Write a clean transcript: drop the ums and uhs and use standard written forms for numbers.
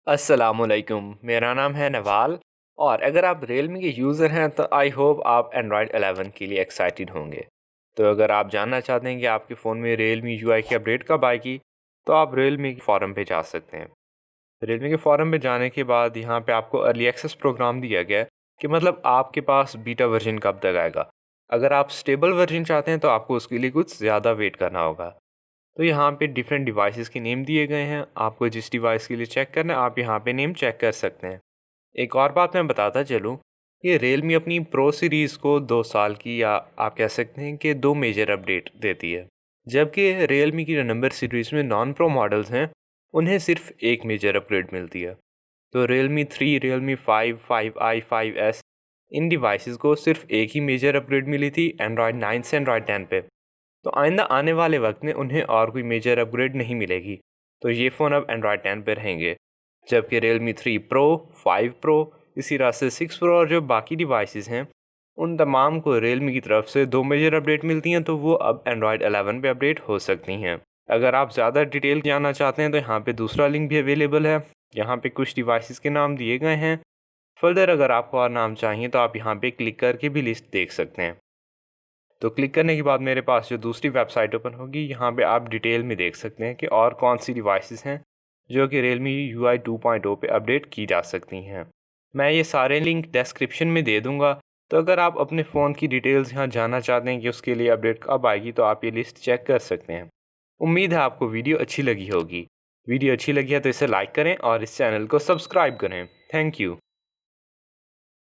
अस्सलामुअलैकुम, मेरा नाम है नवाल। और अगर आप Realme के यूज़र हैं तो आई होप आप एंड्रॉयड 11 के लिए एक्साइटेड होंगे। तो अगर आप जानना चाहते हैं कि आपके फ़ोन में Realme UI की अपडेट कब आएगी, तो आप Realme के फ़ोरम पे जा सकते हैं। Realme के फ़ोरम पे जाने के बाद यहाँ पे आपको अर्ली एक्सेस प्रोग्राम दिया गया है कि मतलब आपके पास बीटा वर्जन कब तक आएगा। अगर आप स्टेबल वर्जन चाहते हैं तो आपको उसके लिए कुछ ज़्यादा वेट करना होगा। तो यहाँ पे डिफरेंट डिवाइसेस के नेम दिए गए हैं, आपको जिस डिवाइस के लिए चेक करना है आप यहाँ पे नेम चेक कर सकते हैं। एक और बात मैं बताता चलूँ, ये Realme अपनी प्रो सीरीज़ को 2 साल की या आप कह सकते हैं कि 2 मेजर अपडेट देती है, जबकि Realme की जो नंबर सीरीज़ में नॉन प्रो मॉडल्स हैं उन्हें सिर्फ एक मेजर अपग्रेड मिलती है। तो Realme 3, Realme 5, 5i, 5s इन डिवाइसेस को सिर्फ एक ही मेजर अपग्रेड मिली थी एंड्रॉयड 9 से एंड्रॉयड 10 पे। तो आइंदा आने वाले वक्त में उन्हें और कोई मेजर अपग्रेड नहीं मिलेगी, तो ये फ़ोन अब एंड्रॉयड 10 पे रहेंगे। जबकि Realme 3 Pro, 5 Pro, इसी तरह से 6 Pro और जो बाकी डिवाइसेस हैं उन तमाम को Realme की तरफ से 2 मेजर अपडेट मिलती हैं, तो वो अब एंड्रॉयड 11 पे अपडेट हो सकती हैं। अगर आप ज़्यादा डिटेल जानना चाहते हैं तो यहाँ पे दूसरा लिंक भी अवेलेबल है, यहाँ पे कुछ डिवाइसेस के नाम दिए गए हैं। फर्दर अगर आपको और नाम चाहिए तो आप यहाँ पे क्लिक करके भी लिस्ट देख सकते हैं। तो क्लिक करने के बाद मेरे पास जो दूसरी वेबसाइट ओपन होगी, यहाँ पे आप डिटेल में देख सकते हैं कि और कौन सी डिवाइसेस हैं जो कि Realme UI 2.0 पे अपडेट की जा सकती हैं। मैं ये सारे लिंक डिस्क्रिप्शन में दे दूँगा, तो अगर आप अपने फ़ोन की डिटेल्स यहाँ जानना चाहते हैं कि उसके लिए अपडेट कब आएगी तो आप ये लिस्ट चेक कर सकते हैं। उम्मीद है आपको वीडियो अच्छी लगी होगी। वीडियो अच्छी लगी है तो इसे लाइक करें और इस चैनल को सब्सक्राइब करें। Thank you.